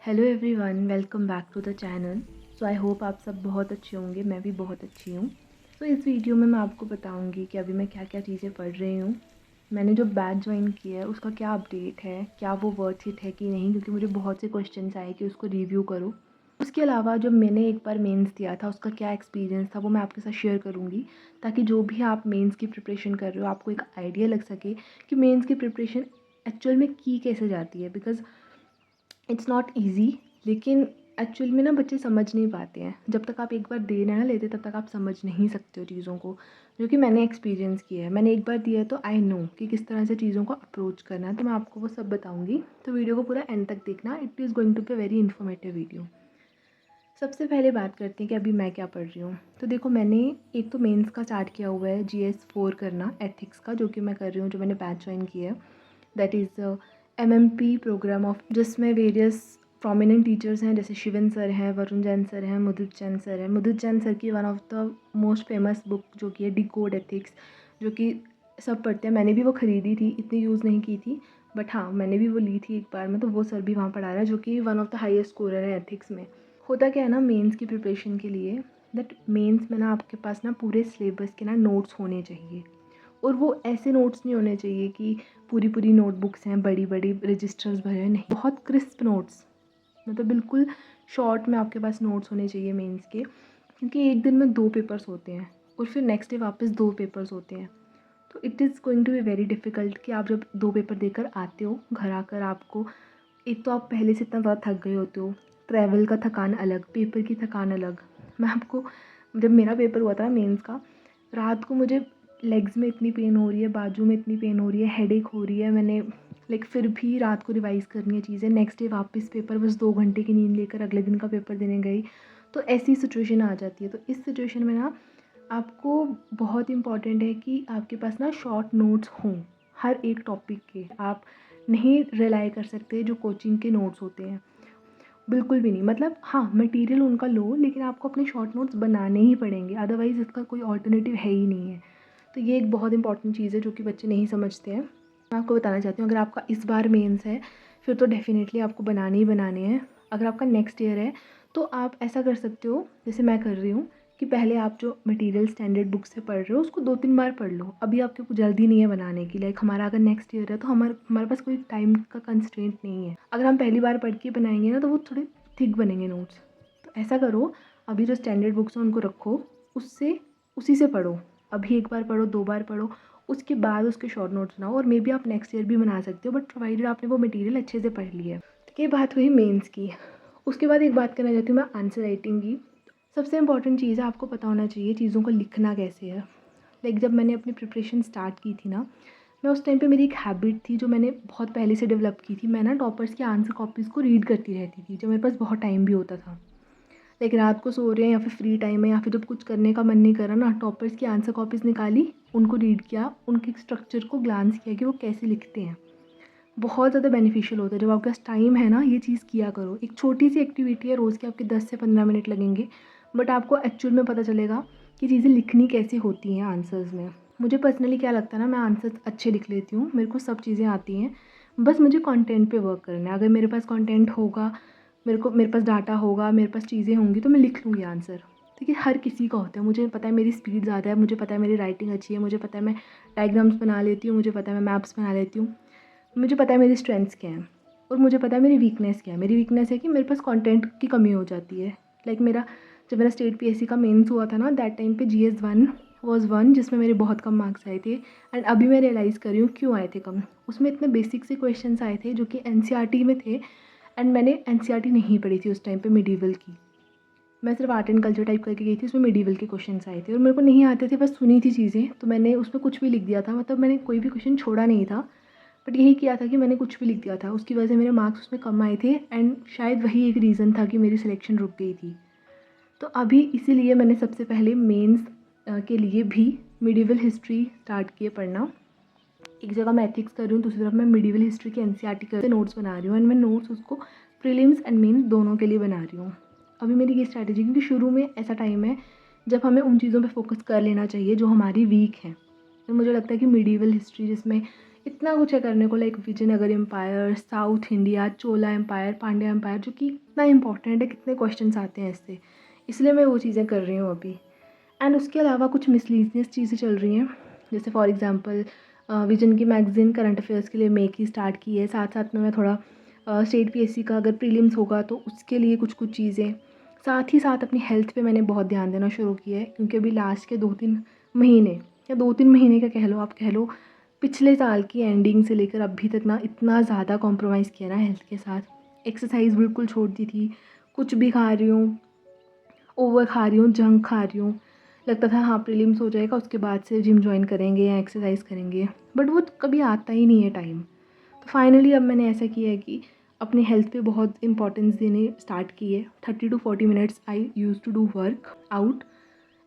Hello everyone, welcome back to the channel. I hope आप सब बहुत अच्छे होंगे। मैं भी बहुत अच्छी हूँ। इस वीडियो में मैं आपको बताऊँगी कि अभी मैं क्या क्या चीज़ें पढ़ रही हूँ। मैंने जो बैच ज्वाइन किया है उसका क्या अपडेट है, क्या वो वर्थ इट है कि नहीं, क्योंकि मुझे बहुत से क्वेश्चंस आए कि उसको रिव्यू करो। उसके अलावा जो मैंने एक बार मेंस दिया था उसका क्या एक्सपीरियंस था वो मैं आपके साथ शेयर करूँगी, ताकि जो भी आप मेंस की प्रिपरेशन कर रहे हो आपको एक आइडिया लग सके कि मेंस की प्रिपरेशन एक्चुअल में की कैसे जाती है। बिकॉज़ इट्स नॉट ईज़ी, लेकिन एक्चुअल में ना बच्चे समझ नहीं पाते हैं। जब तक आप एक बार दे ना लेते तब तक आप समझ नहीं सकते हो चीज़ों को, जो कि मैंने एक्सपीरियंस किया है। मैंने एक बार दिया है तो आई नो कि किस तरह से चीज़ों को अप्रोच करना है, तो मैं आपको वो सब बताऊँगी। तो वीडियो को पूरा एंड तक देखना। It is going to be very informative video. सबसे पहले बात करते हैं कि अभी मैं क्या पढ़ रही हूँ। तो देखो, मैंने एक तो मेंस का स्टार्ट किया हुआ है GS4 करना, एथिक्स का, जो कि मैं कर रही हूँ, जो मैंने बैच ज्वाइन किया है। That is MMP program of, जिसमें वेरियस प्रोमिनेंट टीचर्स हैं, जैसे शिवन सर हैं, वरुण जैन सर हैं, मुदित जैन सर हैं। मुदित जैन सर की one of the most famous book जो कि है डिकोड एथिक्स, जो कि सब पढ़ते हैं। मैंने भी वो ख़रीदी थी, इतनी यूज़ नहीं की थी, बट हाँ मैंने भी वो ली थी एक बार में। तो वो सर भी वहाँ पढ़ा रहा है, जो कि one of the highest scorer है एथिक्स में। होता क्या है ना, मेंस की प्रिपरेशन के लिए, दैट मेंस में ना आपके पास ना पूरे सिलेबस के ना नोट्स होने चाहिए। और वो ऐसे नोट्स नहीं होने चाहिए कि पूरी पूरी नोटबुक्स हैं, बड़ी बड़ी रजिस्टर्स भरे हैं, नहीं, बहुत क्रिस्प नोट्स, मतलब बिल्कुल शॉर्ट में आपके पास नोट्स होने चाहिए मेंस के। क्योंकि एक दिन में 2 पेपर्स होते हैं और फिर नेक्स्ट डे वापस 2 पेपर्स होते हैं। तो it is going to be very difficult कि आप जब 2 पेपर देकर आते हो घर आकर, आपको एक तो आप पहले से इतना ज़्यादा थक गए होते हो, ट्रैवल का थकान अलग, पेपर की थकान अलग। मैं आपको, जब मेरा पेपर हुआ था मेंस का, रात को मुझे लेग्स में इतनी पेन हो रही है, बाजू में इतनी पेन हो रही है, हेडेक हो रही है। मैंने फिर भी रात को रिवाइज़ करनी है चीज़ें, नेक्स्ट डे वापस पेपर, बस 2 घंटे की नींद लेकर अगले दिन का पेपर देने गई। तो ऐसी सिचुएशन आ जाती है। तो इस सिचुएशन में ना आपको बहुत इम्पॉर्टेंट है कि आपके पास ना शॉर्ट नोट्स हों हर एक टॉपिक के। आप नहीं रिलाई कर सकते जो कोचिंग के नोट्स होते हैं, बिल्कुल भी नहीं। मतलब हाँ, मटेरियल उनका लो, लेकिन आपको अपने शॉर्ट नोट्स बनाने ही पड़ेंगे, अदरवाइज़ इसका कोई ऑल्टरनेटिव है ही नहीं है। तो ये एक बहुत इंपॉर्टेंट चीज़ है जो कि बच्चे नहीं समझते हैं। मैं आपको बताना चाहती हूँ, अगर आपका इस बार मेंस है फिर तो डेफ़िनेटली आपको बनाने ही बनाने हैं। अगर आपका नेक्स्ट ईयर है तो आप ऐसा कर सकते हो, जैसे मैं कर रही हूँ, कि पहले आप जो मटेरियल स्टैंडर्ड बुक से पढ़ रहे हो उसको 2-3 बार पढ़ लो। अभी आपको कुछ जल्दी नहीं है बनाने की। हमारा अगर नेक्स्ट ईयर है तो हमारे पास कोई टाइम का कंस्ट्रेंट नहीं है। अगर हम पहली बार पढ़ के बनाएंगे ना तो वो थोड़े थिक बनेंगे नोट्स। तो ऐसा करो, अभी जो स्टैंडर्ड बुक्स हैं उनको रखो, उससे उसी से पढ़ो। अभी 1 बार पढ़ो, 2 बार पढ़ो, उसके बाद उसके शॉर्ट नोट्स बनाओ, और मे बी आप नेक्स्ट ईयर भी बना सकते हो, बट प्रोवाइडेड आपने वो मटेरियल अच्छे से पढ़ लिया है। तो ये बात हुई मेंस की। उसके बाद एक बात करना चाहती हूँ मैं आंसर राइटिंग की। सबसे इम्पॉर्टेंट चीज़ है, आपको पता होना चाहिए चीज़ों को लिखना कैसे है। जब मैंने अपनी प्रिपरेशन स्टार्ट की थी ना, मैं उस टाइम पे मेरी एक हैबिट थी जो मैंने बहुत पहले से डेवलप की थी। मैं ना टॉपर्स की आंसर कॉपीज़ को रीड करती रहती थी, जब मेरे पास बहुत टाइम भी होता था। रात को सो रहे हैं या फिर फ्री टाइम है या फिर जब कुछ करने का मन नहीं कर रहा ना, टॉपर्स की आंसर कॉपीज़ निकाली, उनको रीड किया, उनके स्ट्रक्चर को ग्लांस किया कि वो कैसे लिखते हैं। बहुत ज़्यादा बेनिफिशियल होता है। जब आपके पास टाइम है ना, ये चीज़ किया करो। एक छोटी सी एक्टिविटी है, रोज़ के आपके 10 से 15 मिनट लगेंगे, बट आपको एक्चुअल में पता चलेगा कि चीज़ें लिखनी कैसे होती हैं आंसर्स में। मुझे पर्सनली क्या लगता है ना, मैं आंसर्स अच्छे लिख लेती हूँ, मेरे को सब चीज़ें आती हैं, बस मुझे कंटेंट पे वर्क करना है। अगर मेरे पास कंटेंट होगा, मेरे पास डाटा होगा, मेरे पास चीज़ें होंगी, तो मैं लिख लूँगी आंसर। ठीक है, हर किसी का होता है। मुझे पता है मेरी स्पीड ज़्यादा है, मुझे पता है मेरी राइटिंग अच्छी है, मुझे पता है मैं डायग्राम्स बना लेती हूँ, मुझे पता है मैं मैप्स बना लेती हूँ, मुझे पता है मेरी स्ट्रेंथ्स क्या हैं, और मुझे पता है मेरी वीकनेस क्या है। मेरी वीकनेस है कि मेरे पास कंटेंट की कमी हो जाती है। जब मेरा स्टेट PSC का मेंस हुआ था ना, दैट टाइम पे GS1 वाज वन जिसमें मेरे बहुत कम मार्क्स आए थे। एंड अभी मैं रियलाइज़ कर रही हूँ क्यों आए थे कम। उसमें इतने बेसिक से क्वेश्चंस आए थे जो कि NCERT में थे, एंड मैंने NCERT नहीं पढ़ी थी उस टाइम पे मिडीवल की। मैं सिर्फ आर्ट एंड कल्चर टाइप करके गई थी, उसमें मिडीवल के क्वेश्चंस आए थे और मेरे को नहीं आते थे, बस सुनी थी चीज़ें, तो मैंने उसमें कुछ भी लिख दिया था। मतलब मैंने कोई भी क्वेश्चन छोड़ा नहीं था, बट यही किया था कि मैंने कुछ भी लिख दिया था। उसकी वजह से मेरे मार्क्स उसमें कम आए थे, एंड शायद वही एक रीज़न था कि मेरी सिलेक्शन रुक गई थी। तो अभी इसीलिए मैंने सबसे पहले मेंस के लिए भी मिडीवल हिस्ट्री स्टार्ट किए पढ़ना। एक जगह मैं एथिक्स कर रही हूँ, दूसरी तरफ मैं मिडीवल हिस्ट्री के NCERT के नोट्स बना रही हूँ, एंड मैं नोट्स उसको प्रीलिम्स एंड मेंस दोनों के लिए बना रही हूँ। अभी मेरी ये स्ट्रैटेजी, क्योंकि शुरू में ऐसा टाइम है जब हमें उन चीज़ों पे फोकस कर लेना चाहिए जो हमारी वीक हैं। तो मुझे लगता है कि मिडीवल हिस्ट्री, जिसमें इतना कुछ है करने को, like Vijayanagar empire, south India, Chola empire, Pandya empire, जो कि इतना इंपॉर्टेंट है, कितने क्वेश्चंस आते हैं इससे, इसलिए मैं वो चीज़ें कर रही हूँ अभी। एंड उसके अलावा कुछ मिसलीनियस चीज़ें चल रही हैं, जैसे फॉर एग्जांपल विजन की मैगज़ीन करंट अफेयर्स के लिए मेक ही स्टार्ट की है, साथ साथ में मैं थोड़ा स्टेट पीएससी का अगर प्रीलिम्स होगा तो उसके लिए कुछ कुछ चीज़ें, साथ ही साथ अपनी हेल्थ पे मैंने बहुत ध्यान देना शुरू किया है, क्योंकि अभी लास्ट के 2-3 महीने या 2-3 महीने का कह लो, आप कह लो पिछले साल की एंडिंग से लेकर अभी तक ना इतना ज़्यादा कॉम्प्रोमाइज़ किया ना हेल्थ के साथ। एक्सरसाइज बिल्कुल छोड़ दी थी, कुछ भी खा रही हूँ, ओवर खा रही हूँ, जंक खा रही हूँ। लगता था हाँ प्रीलिम्स हो जाएगा उसके बाद से जिम जॉइन करेंगे या एक्सरसाइज करेंगे, बट वो कभी आता ही नहीं है टाइम। तो फाइनली अब मैंने ऐसा किया है कि अपनी हेल्थ पे बहुत इंपॉर्टेंस देने स्टार्ट की है। 30 to 40 minutes I use to do work out,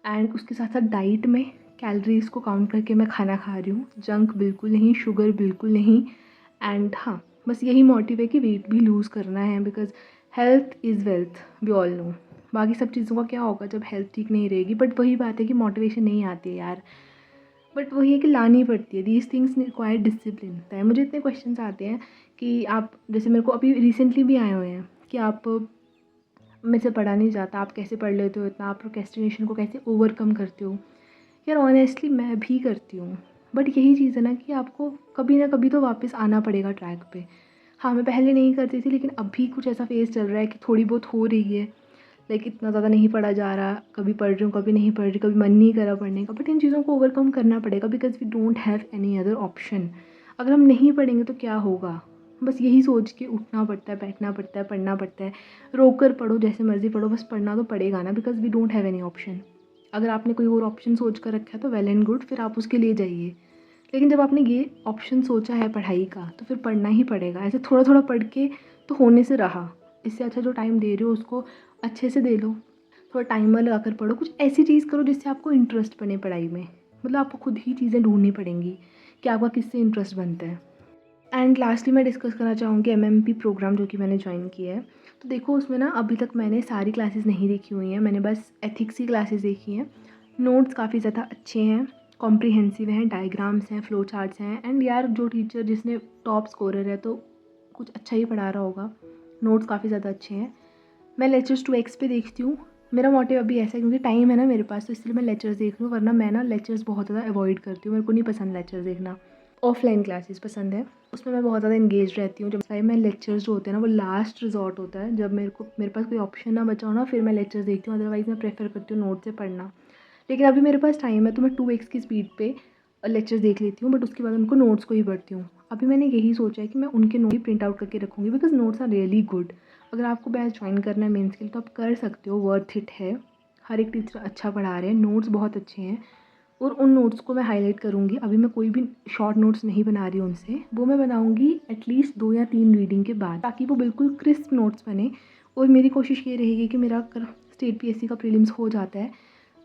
and उसके साथ साथ डाइट में कैलोरीज़ को काउंट करके मैं खाना खा रही हूँ, जंक बिल्कुल नहीं, शुगर बिल्कुल नहीं। एंड हाँ, बस यही मोटिव है कि वेट भी लूज़ करना है, because health is wealth, we all know. बाकी सब चीज़ों का क्या होगा जब हेल्थ ठीक नहीं रहेगी, बट वही बात है कि मोटिवेशन नहीं आती है यार, बट वही है कि लानी पड़ती है। दीज थिंग्स रिक्वायर डिसिप्लिन होता है। मुझे इतने क्वेश्चंस आते हैं कि आप, जैसे मेरे को अभी रिसेंटली भी आए हुए हैं कि आप, मेरे से पढ़ा नहीं जाता, आप कैसे पढ़ लेते हो इतना, आप प्रोक्रेस्टिनेशन को कैसे ओवरकम करते हो। यार ऑनेस्टली मैं भी करती हूँ, बट यही चीज़ है ना कि आपको कभी ना कभी तो वापस आना पड़ेगा ट्रैक पे। हाँ, मैं पहले नहीं करती थी, लेकिन अभी कुछ ऐसा फेज़ चल रहा है कि थोड़ी बहुत हो रही है, लाइक इतना ज़्यादा नहीं पढ़ा जा रहा, कभी पढ़ रही हूँ, कभी नहीं पढ़ रही, कभी मन नहीं करा पढ़ने का, बट इन चीज़ों को ओवरकम करना पड़ेगा, because we don't have any other option. अगर हम नहीं पढ़ेंगे तो क्या होगा, बस यही सोच के उठना पड़ता है, बैठना पड़ता है, पढ़ना पड़ता है। रोक कर पढ़ो, जैसे मर्ज़ी पढ़ो, बस पढ़ना तो पड़ेगा ना, because we don't have any option. अगर आपने कोई और ऑप्शन सोच कर रखा है तो वेल एंड गुड, फिर आप उसके लिए जाइए। लेकिन जब आपने ये ऑप्शन सोचा है पढ़ाई का, तो फिर पढ़ना ही पड़ेगा। ऐसे थोड़ा थोड़ा पढ़ के तो होने से रहा, इससे अच्छा जो टाइम दे रहे हो उसको अच्छे से दे लो। थोड़ा टाइमर लगा कर पढ़ो, कुछ ऐसी चीज़ करो जिससे आपको इंटरेस्ट बने पढ़ाई में। मतलब आपको खुद ही चीज़ें ढूंढनी पड़ेंगी कि आपका किससे इंटरेस्ट बनता है। एंड लास्टली मैं डिस्कस करना चाहूँगी एमएमपी प्रोग्राम जो कि मैंने ज्वाइन किया है। तो देखो उसमें ना अभी तक मैंने सारी क्लासेस नहीं देखी हुई हैं, मैंने बस एथिक्स की क्लासेस देखी हैं। नोट्स काफ़ी ज़्यादा अच्छे हैं, कॉम्प्रिहेंसिव हैं, डायग्राम्स हैं, फ्लो चार्ट्स हैं, एंड यार जो टीचर जिसने टॉप स्कोरर है तो कुछ अच्छा ही पढ़ा रहा होगा। नोट्स काफ़ी ज़्यादा अच्छे हैं। मैं लेक्चर्स 2x पे देखती हूँ। मेरा मोटिव अभी ऐसा है क्योंकि टाइम है ना मेरे पास, तो इसलिए मैं लेक्चर्स देख रही हूँ, वरना मैं ना लेक्चर्स बहुत ज़्यादा अवॉइड करती हूँ, मेरे को नहीं पसंद लेक्चर्स देखना। ऑफलाइन क्लासेस पसंद है, उसमें मैं बहुत ज़्यादा इंगेज रहती हूँ। जब सारे मैं लेक्चर्स जो होते हैं ना वो लास्ट रिजॉर्ट होता है, जब मेरे पास कोई ऑप्शन ना बचा हो ना, फिर मैं लेक्चर्स देखती हूँ, अदरवाइज़ मैं प्रेफर करती हूँ नोट से पढ़ना। लेकिन अभी मेरे पास टाइम है तो मैं 2x की स्पीड पे लेक्चर्स देख लेती हूँ, बट उसके बाद उनको नोट्स को ही पढ़ती हूँ। अभी मैंने यही सोचा है कि मैं उनके नोट ही प्रिंट आउट करके रखूँगी, because notes are really good. अगर आपको बैच ज्वाइन करना है मेंस के लिए तो आप कर सकते हो, वर्थ इट है। हर एक टीचर अच्छा पढ़ा रहे हैं, नोट्स बहुत अच्छे हैं, और उन नोट्स को मैं हाईलाइट करूँगी। अभी मैं कोई भी शॉर्ट नोट्स नहीं बना रही हूँ उनसे, वो मैं बनाऊँगी एटलीस्ट 2 या 3 रीडिंग के बाद, ताकि वो बिल्कुल क्रिस्प नोट्स बने। और मेरी कोशिश ये रहेगी कि मेरा अगर स्टेट पीएससी का प्रीलिम्स हो जाता है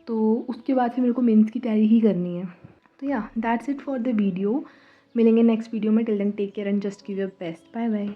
तो उसके बाद फिर मेरे को मेंस की तैयारी ही करनी है। तो या that's it for the video. मिलेंगे नेक्स्ट वीडियो में, till then take care and just give your best. Bye bye.